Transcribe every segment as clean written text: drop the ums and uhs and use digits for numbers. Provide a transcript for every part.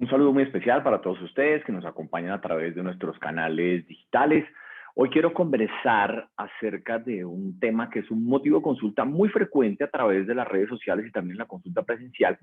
Un saludo muy especial para todos ustedes que nos acompañan a través de nuestros canales digitales. Hoy quiero conversar acerca de un tema que es un motivo de consulta muy frecuente a través de las redes sociales y también la consulta presencial,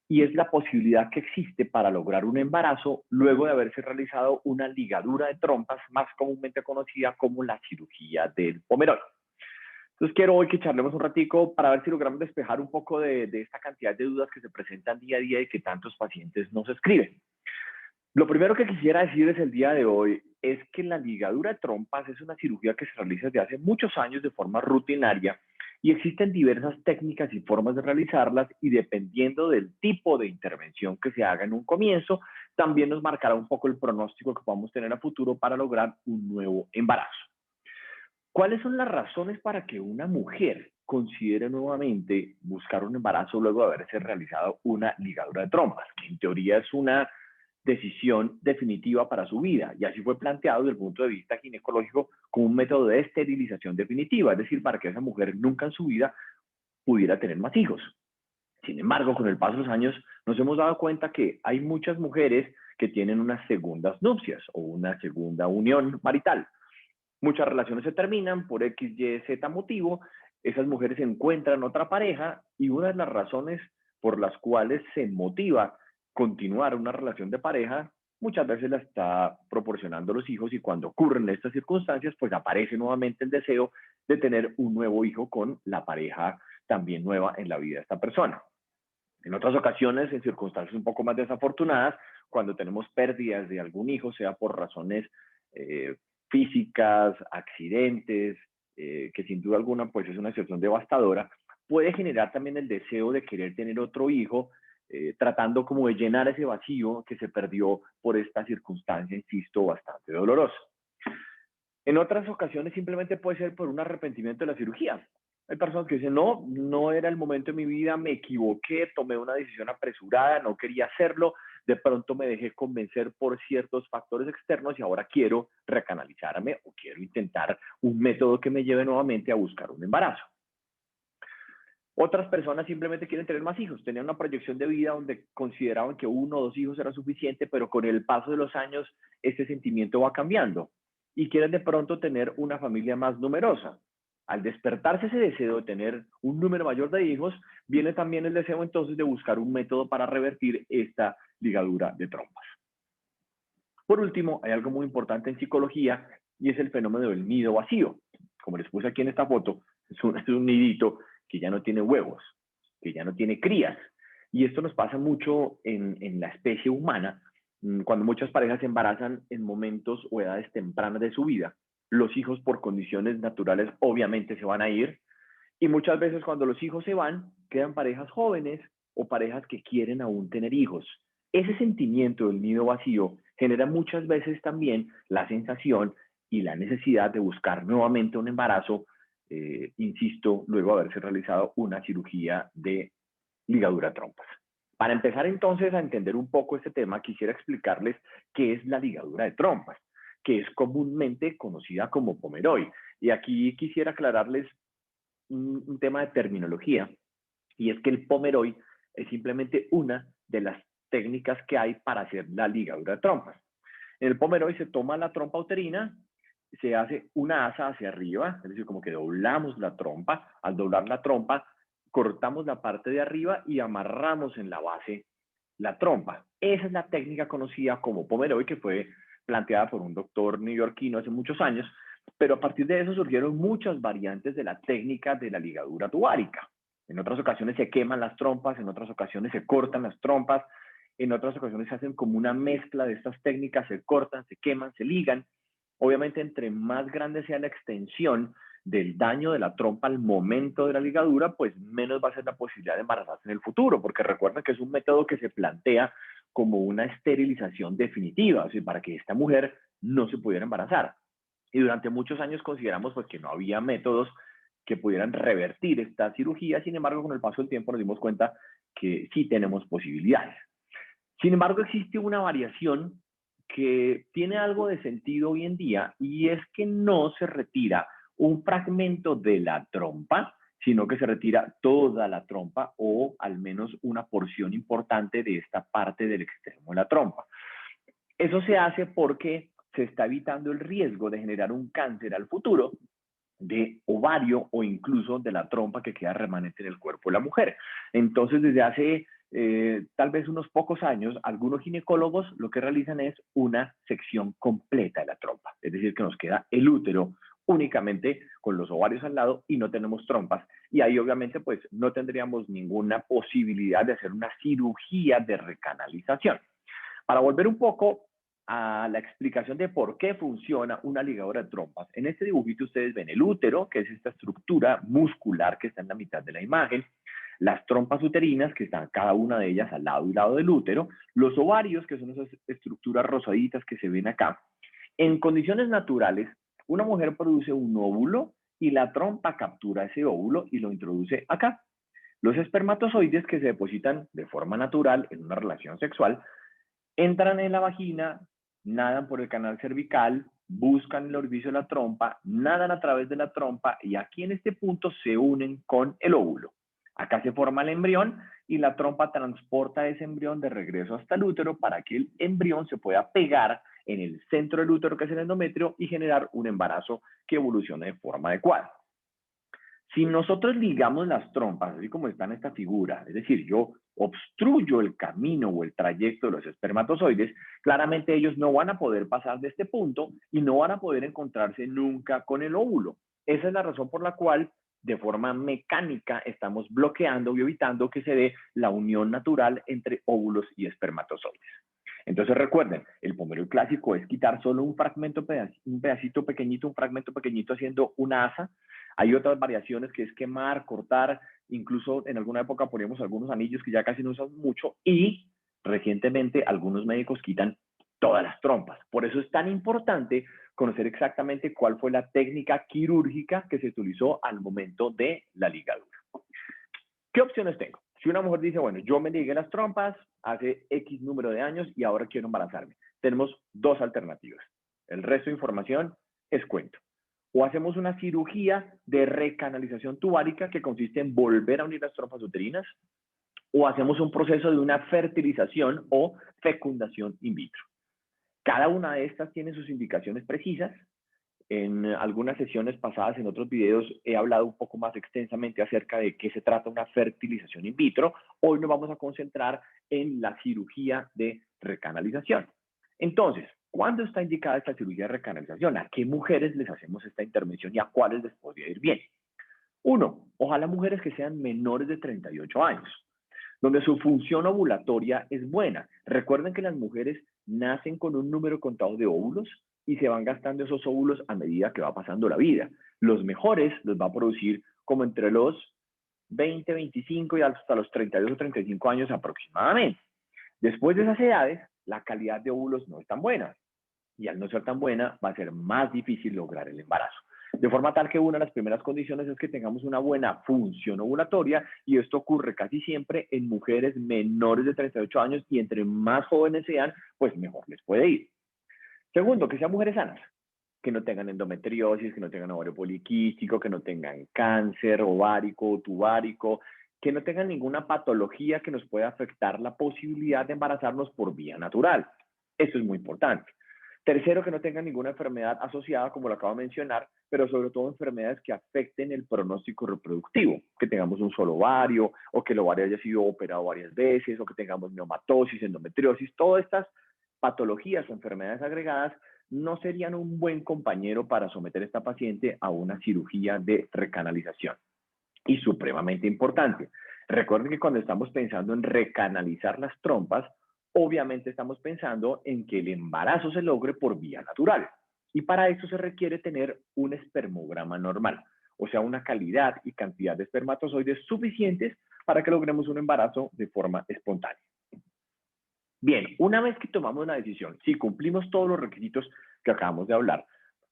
y es la posibilidad que existe para lograr un embarazo luego de haberse realizado una ligadura de trompas, más comúnmente conocida como la cirugía del pomerón. Entonces quiero hoy que charlemos un ratico para ver si logramos despejar un poco de esta cantidad de dudas que se presentan día a día y que tantos pacientes nos escriben. Lo primero que quisiera decirles el día de hoy es que la ligadura de trompas es una cirugía que se realiza desde hace muchos años de forma rutinaria y existen diversas técnicas y formas de realizarlas, y dependiendo del tipo de intervención que se haga en un comienzo, también nos marcará un poco el pronóstico que podamos tener a futuro para lograr un nuevo embarazo. ¿Cuáles son las razones para que una mujer considere nuevamente buscar un embarazo luego de haberse realizado una ligadura de trompas? Que en teoría es una decisión definitiva para su vida, y así fue planteado desde el punto de vista ginecológico como un método de esterilización definitiva, es decir, para que esa mujer nunca en su vida pudiera tener más hijos. Sin embargo, con el paso de los años nos hemos dado cuenta que hay muchas mujeres que tienen unas segundas nupcias o una segunda unión marital. Muchas relaciones se terminan por X, Y, Z motivo, esas mujeres encuentran otra pareja, y una de las razones por las cuales se motiva continuar una relación de pareja muchas veces la está proporcionando los hijos, y cuando ocurren estas circunstancias pues aparece nuevamente el deseo de tener un nuevo hijo con la pareja también nueva en la vida de esta persona. En otras ocasiones, en circunstancias un poco más desafortunadas, cuando tenemos pérdidas de algún hijo, sea por razones eh, físicas, accidentes, que sin duda alguna pues es una situación devastadora, puede generar también el deseo de querer tener otro hijo, tratando como de llenar ese vacío que se perdió por esta circunstancia, insisto, bastante dolorosa. En otras ocasiones simplemente puede ser por un arrepentimiento de la cirugía. Hay personas que dicen, no, no era el momento de mi vida, me equivoqué, tomé una decisión apresurada, no quería hacerlo, de pronto me dejé convencer por ciertos factores externos y ahora quiero recanalizarme o quiero intentar un método que me lleve nuevamente a buscar un embarazo. Otras personas simplemente quieren tener más hijos, tenían una proyección de vida donde consideraban que uno o dos hijos era suficiente, pero con el paso de los años este sentimiento va cambiando y quieren de pronto tener una familia más numerosa. Al despertarse ese deseo de tener un número mayor de hijos, viene también el deseo entonces de buscar un método para revertir esta ligadura de trompas. Por último, hay algo muy importante en psicología, y es el fenómeno del nido vacío. Como les puse aquí en esta foto, es un nidito que ya no tiene huevos, que ya no tiene crías. Y esto nos pasa mucho en la especie humana, cuando muchas parejas se embarazan en momentos o edades tempranas de su vida. Los hijos por condiciones naturales obviamente se van a ir, y muchas veces cuando los hijos se van, quedan parejas jóvenes o parejas que quieren aún tener hijos. Ese sentimiento del nido vacío genera muchas veces también la sensación y la necesidad de buscar nuevamente un embarazo, insisto, luego de haberse realizado una cirugía de ligadura de trompas. Para empezar entonces a entender un poco este tema, quisiera explicarles qué es la ligadura de trompas, que es comúnmente conocida como pomeroy. Y aquí quisiera aclararles un tema de terminología, y es que el pomeroy es simplemente una de las técnicas que hay para hacer la ligadura de trompas. En el pomeroy se toma la trompa uterina, se hace una asa hacia arriba, es decir, como que doblamos la trompa. Al doblar la trompa, cortamos la parte de arriba y amarramos en la base la trompa. Esa es la técnica conocida como pomeroy, que fue planteada por un doctor neoyorquino hace muchos años, pero a partir de eso surgieron muchas variantes de la técnica de la ligadura tubárica. En otras ocasiones se queman las trompas, en otras ocasiones se cortan las trompas, en otras ocasiones se hacen como una mezcla de estas técnicas, se cortan, se queman, se ligan. Obviamente, entre más grande sea la extensión del daño de la trompa al momento de la ligadura, pues menos va a ser la posibilidad de embarazarse en el futuro, porque recuerden que es un método que se plantea como una esterilización definitiva, o sea, para que esta mujer no se pudiera embarazar. Y durante muchos años consideramos pues que no había métodos que pudieran revertir esta cirugía. Sin embargo, con el paso del tiempo nos dimos cuenta que sí tenemos posibilidades. Sin embargo, existe una variación que tiene algo de sentido hoy en día, y es que no se retira un fragmento de la trompa, sino que se retira toda la trompa o al menos una porción importante de esta parte del extremo de la trompa. Eso se hace porque se está evitando el riesgo de generar un cáncer al futuro de ovario o incluso de la trompa que queda remanente en el cuerpo de la mujer. Entonces, desde hace tal vez unos pocos años, algunos ginecólogos lo que realizan es una sección completa de la trompa, es decir, que nos queda el útero únicamente con los ovarios al lado y no tenemos trompas. Y ahí obviamente pues no tendríamos ninguna posibilidad de hacer una cirugía de recanalización. Para volver un poco a la explicación de por qué funciona una ligadura de trompas, en este dibujito ustedes ven el útero, que es esta estructura muscular que está en la mitad de la imagen, las trompas uterinas, que están cada una de ellas al lado y lado del útero, los ovarios, que son esas estructuras rosaditas que se ven acá. En condiciones naturales, una mujer produce un óvulo y la trompa captura ese óvulo y lo introduce acá. Los espermatozoides que se depositan de forma natural en una relación sexual entran en la vagina, nadan por el canal cervical, buscan el orificio de la trompa, nadan a través de la trompa y aquí en este punto se unen con el óvulo. Acá se forma el embrión y la trompa transporta ese embrión de regreso hasta el útero para que el embrión se pueda pegar en el centro del útero, que es el endometrio, y generar un embarazo que evolucione de forma adecuada. Si nosotros ligamos las trompas, así como está en esta figura, es decir, yo obstruyo el camino o el trayecto de los espermatozoides, claramente ellos no van a poder pasar de este punto y no van a poder encontrarse nunca con el óvulo. Esa es la razón por la cual, de forma mecánica, estamos bloqueando y evitando que se dé la unión natural entre óvulos y espermatozoides. Entonces recuerden, el pomeroy clásico es quitar solo un fragmento, un pedacito pequeñito, un fragmento pequeñito haciendo una asa. Hay otras variaciones que es quemar, cortar, incluso en alguna época poníamos algunos anillos que ya casi no usan mucho y recientemente algunos médicos quitan todas las trompas. Por eso es tan importante conocer exactamente cuál fue la técnica quirúrgica que se utilizó al momento de la ligadura. ¿Qué opciones tengo? Si una mujer dice, bueno, yo me ligué las trompas hace X número de años y ahora quiero embarazarme, tenemos dos alternativas. El resto de información es cuento. O hacemos una cirugía de recanalización tubárica que consiste en volver a unir las trompas uterinas, o hacemos un proceso de una fertilización o fecundación in vitro. Cada una de estas tiene sus indicaciones precisas. En algunas sesiones pasadas, en otros videos, he hablado un poco más extensamente acerca de qué se trata una fertilización in vitro. Hoy nos vamos a concentrar en la cirugía de recanalización. Entonces, ¿cuándo está indicada esta cirugía de recanalización? ¿A qué mujeres les hacemos esta intervención y a cuáles les podría ir bien? Uno, ojalá mujeres que sean menores de 38 años, donde su función ovulatoria es buena. Recuerden que las mujeres nacen con un número contado de óvulos y se van gastando esos óvulos a medida que va pasando la vida. Los mejores los va a producir como entre los 20, 25 y hasta los 32 o 35 años aproximadamente. Después de esas edades, la calidad de óvulos no es tan buena y al no ser tan buena va a ser más difícil lograr el embarazo. De forma tal que una de las primeras condiciones es que tengamos una buena función ovulatoria y esto ocurre casi siempre en mujeres menores de 38 años y entre más jóvenes sean, pues mejor les puede ir. Segundo, que sean mujeres sanas, que no tengan endometriosis, que no tengan ovario poliquístico, que no tengan cáncer ovárico o tubárico, que no tengan ninguna patología que nos pueda afectar la posibilidad de embarazarnos por vía natural. Eso es muy importante. Tercero, que no tengan ninguna enfermedad asociada, como lo acabo de mencionar, pero sobre todo enfermedades que afecten el pronóstico reproductivo, que tengamos un solo ovario, o que el ovario haya sido operado varias veces, o que tengamos miomatosis, endometriosis, todas estas patologías o enfermedades agregadas no serían un buen compañero para someter a esta paciente a una cirugía de recanalización. Y supremamente importante, recuerden que cuando estamos pensando en recanalizar las trompas, obviamente estamos pensando en que el embarazo se logre por vía natural. Y para eso se requiere tener un espermograma normal, o sea, una calidad y cantidad de espermatozoides suficientes para que logremos un embarazo de forma espontánea. Bien, una vez que tomamos una decisión, si cumplimos todos los requisitos que acabamos de hablar,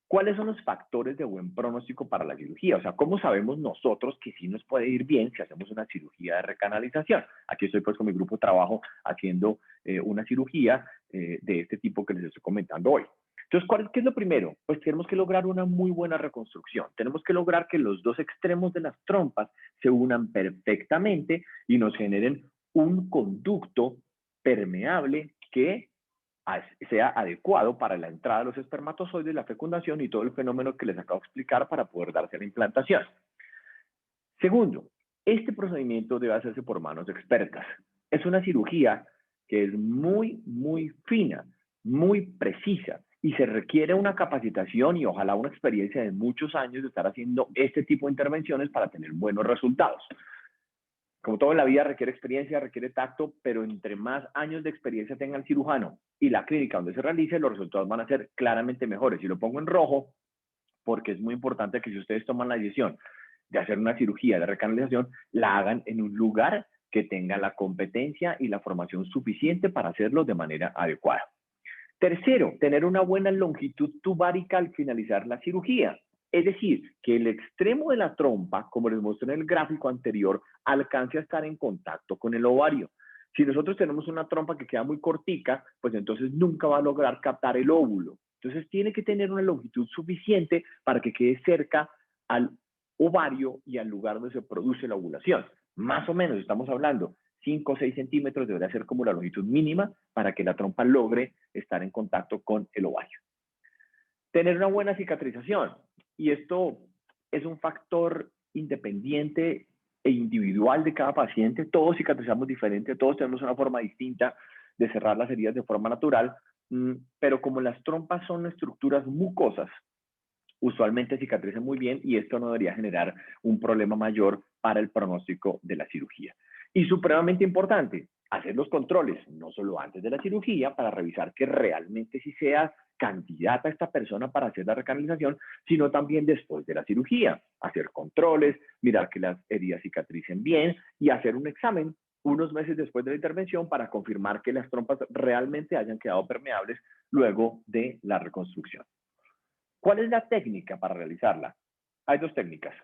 ¿cuáles son los factores de buen pronóstico para la cirugía? O sea, ¿cómo sabemos nosotros que sí nos puede ir bien si hacemos una cirugía de recanalización? Aquí estoy pues con mi grupo de trabajo haciendo una cirugía de este tipo que les estoy comentando hoy. Entonces, ¿qué es lo primero? Pues tenemos que lograr una muy buena reconstrucción. Tenemos que lograr que los dos extremos de las trompas se unan perfectamente y nos generen un conducto permeable que sea adecuado para la entrada de los espermatozoides, la fecundación y todo el fenómeno que les acabo de explicar para poder darse la implantación. Segundo, este procedimiento debe hacerse por manos expertas. Es una cirugía que es muy fina, muy precisa y se requiere una capacitación y ojalá una experiencia de muchos años de estar haciendo este tipo de intervenciones para tener buenos resultados. Como todo en la vida requiere experiencia, requiere tacto, pero entre más años de experiencia tenga el cirujano y la clínica donde se realice, los resultados van a ser claramente mejores. Y lo pongo en rojo porque es muy importante que si ustedes toman la decisión de hacer una cirugía de recanalización, la hagan en un lugar que tenga la competencia y la formación suficiente para hacerlo de manera adecuada. Tercero, tener una buena longitud tubárica al finalizar la cirugía. Es decir, que el extremo de la trompa, como les mostré en el gráfico anterior, alcance a estar en contacto con el ovario. Si nosotros tenemos una trompa que queda muy cortica, pues entonces nunca va a lograr captar el óvulo. Entonces tiene que tener una longitud suficiente para que quede cerca al ovario y al lugar donde se produce la ovulación. Más o menos estamos hablando 5 o 6 centímetros debería ser como la longitud mínima para que la trompa logre estar en contacto con el ovario. Tener una buena cicatrización. Y esto es un factor independiente e individual de cada paciente. Todos cicatrizamos diferente, todos tenemos una forma distinta de cerrar las heridas de forma natural, pero como las trompas son estructuras mucosas, usualmente cicatrizan muy bien y esto no debería generar un problema mayor para el pronóstico de la cirugía. Y supremamente importante, hacer los controles, no solo antes de la cirugía, para revisar que realmente sí sea candidata esta persona para hacer la recanalización, sino también después de la cirugía, hacer controles, mirar que las heridas cicatricen bien y hacer un examen unos meses después de la intervención para confirmar que las trompas realmente hayan quedado permeables luego de la reconstrucción. ¿Cuál es la técnica para realizarla? Hay dos técnicas.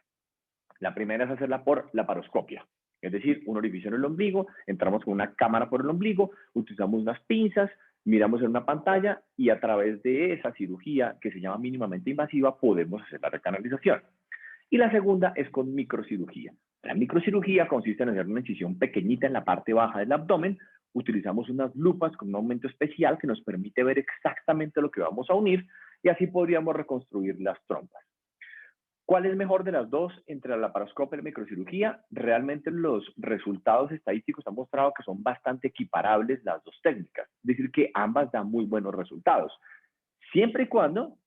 La primera es hacerla por laparoscopia, es decir, un orificio en el ombligo, entramos con una cámara por el ombligo, utilizamos unas pinzas, miramos en una pantalla y a través de esa cirugía, que se llama mínimamente invasiva, podemos hacer la recanalización. Y la segunda es con microcirugía. La microcirugía consiste en hacer una incisión pequeñita en la parte baja del abdomen, utilizamos unas lupas con un aumento especial que nos permite ver exactamente lo que vamos a unir y así podríamos reconstruir las trompas. ¿Cuál es mejor de las dos entre la laparoscopia y la microcirugía? Realmente los resultados estadísticos han mostrado que son bastante equiparables las dos técnicas, es decir, que ambas dan muy buenos resultados, siempre y cuando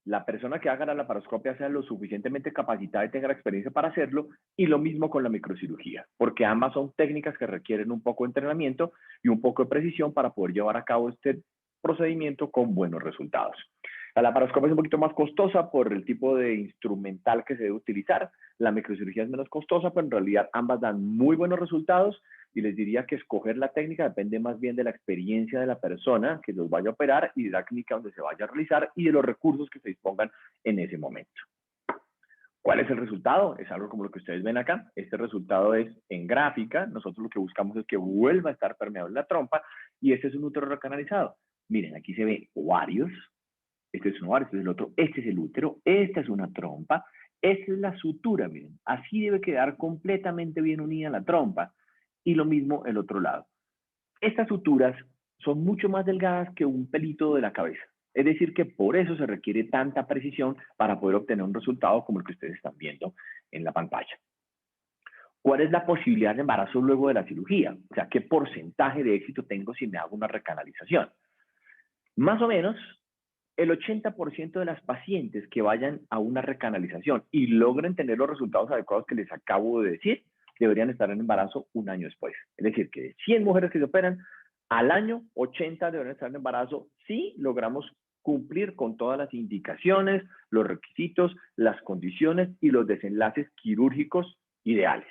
la persona que haga la laparoscopia sea lo suficientemente capacitada y tenga la experiencia para hacerlo, y lo mismo con la microcirugía, porque ambas son técnicas que requieren un poco de entrenamiento y un poco de precisión para poder llevar a cabo este procedimiento con buenos resultados. La laparoscopia es un poquito más costosa por el tipo de instrumental que se debe utilizar. La microcirugía es menos costosa, pero en realidad ambas dan muy buenos resultados y les diría que escoger la técnica depende más bien de la experiencia de la persona que los vaya a operar y de la clínica donde se vaya a realizar y de los recursos que se dispongan en ese momento. ¿Cuál es el resultado? Es algo como lo que ustedes ven acá. Este resultado es en gráfica. Nosotros lo que buscamos es que vuelva a estar permeable la trompa y este es un útero recanalizado. Miren, aquí se ve ovarios. Este es un ovario, este es el otro, este es el útero, esta es una trompa, esta es la sutura, miren. Así debe quedar completamente bien unida la trompa. Y lo mismo el otro lado. Estas suturas son mucho más delgadas que un pelito de la cabeza. Es decir, que por eso se requiere tanta precisión para poder obtener un resultado como el que ustedes están viendo en la pantalla. ¿Cuál es la posibilidad de embarazo luego de la cirugía? O sea, ¿qué porcentaje de éxito tengo si me hago una recanalización? Más o menos, el 80% de las pacientes que vayan a una recanalización y logren tener los resultados adecuados que les acabo de decir, deberían estar en embarazo un año después. Es decir, que de 100 mujeres que se operan, al año 80 deberían estar en embarazo si logramos cumplir con todas las indicaciones, los requisitos, las condiciones y los desenlaces quirúrgicos ideales.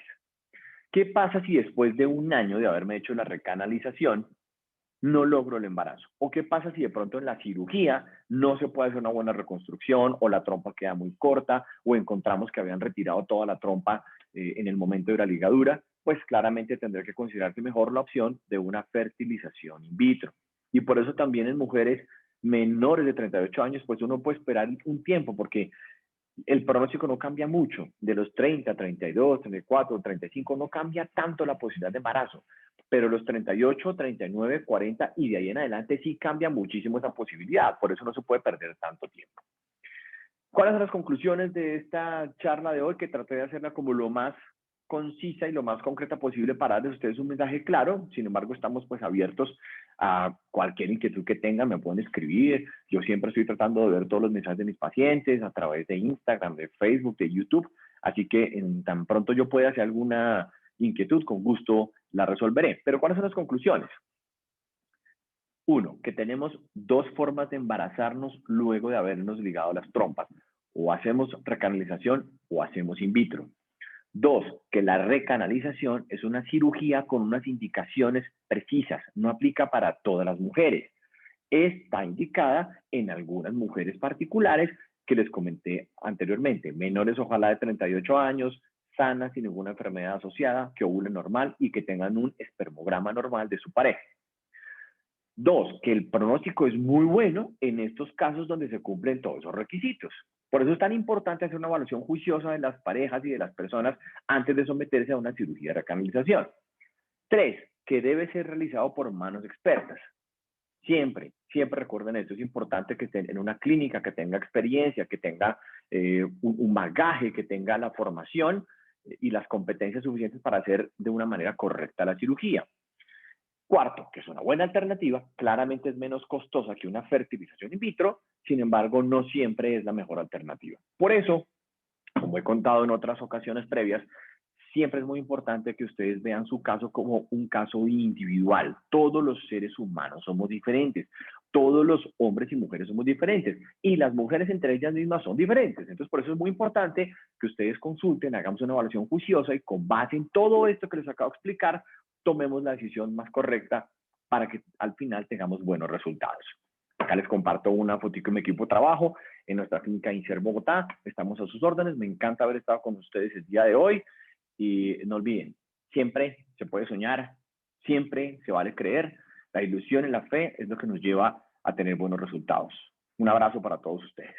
¿Qué pasa si después de un año de haberme hecho la recanalización no logro el embarazo? ¿O qué pasa si de pronto en la cirugía no se puede hacer una buena reconstrucción o la trompa queda muy corta o encontramos que habían retirado toda la trompa en el momento de la ligadura? Pues claramente tendré que considerarse mejor la opción de una fertilización in vitro. Y por eso también en mujeres menores de 38 años, pues uno puede esperar un tiempo porque el pronóstico no cambia mucho. De los 30, 32, 34, 35 no cambia tanto la posibilidad de embarazo. Pero los 38, 39, 40 y de ahí en adelante sí cambia muchísimo esa posibilidad. Por eso no se puede perder tanto tiempo. ¿Cuáles son las conclusiones de esta charla de hoy? Que traté de hacerla como lo más concisa y lo más concreta posible para darles a ustedes un mensaje claro. Sin embargo, estamos pues abiertos a cualquier inquietud que tengan, me pueden escribir. Yo siempre estoy tratando de ver todos los mensajes de mis pacientes a través de Instagram, de Facebook, de YouTube. Así que en tan pronto yo pueda hacer alguna inquietud, con gusto la resolveré. Pero ¿cuáles son las conclusiones? Uno, que tenemos dos formas de embarazarnos luego de habernos ligado las trompas. O hacemos recanalización o hacemos in vitro. Dos, que la recanalización es una cirugía con unas indicaciones precisas, no aplica para todas las mujeres. Está indicada en algunas mujeres particulares que les comenté anteriormente, menores ojalá de 38 años, sanas, sin ninguna enfermedad asociada, que ovulen normal y que tengan un espermograma normal de su pareja. Dos, que el pronóstico es muy bueno en estos casos donde se cumplen todos esos requisitos. Por eso es tan importante hacer una evaluación juiciosa de las parejas y de las personas antes de someterse a una cirugía de recanalización. Tres, que debe ser realizado por manos expertas. Siempre, siempre recuerden esto, es importante que estén en una clínica, que tenga experiencia, que tenga un bagaje, que tenga la formación y las competencias suficientes para hacer de una manera correcta la cirugía. Cuarto, que es una buena alternativa, claramente es menos costosa que una fertilización in vitro, sin embargo, no siempre es la mejor alternativa. Por eso, como he contado en otras ocasiones previas, siempre es muy importante que ustedes vean su caso como un caso individual. Todos los seres humanos somos diferentes, todos los hombres y mujeres somos diferentes, y las mujeres entre ellas mismas son diferentes. Entonces, por eso es muy importante que ustedes consulten, hagamos una evaluación juiciosa y con base en todo esto que les acabo de explicar, tomemos la decisión más correcta para que al final tengamos buenos resultados. Acá les comparto una fotico de mi equipo de trabajo en nuestra clínica INSER Bogotá. Estamos a sus órdenes. Me encanta haber estado con ustedes el día de hoy. Y no olviden, siempre se puede soñar, siempre se vale creer. La ilusión y la fe es lo que nos lleva a tener buenos resultados. Un abrazo para todos ustedes.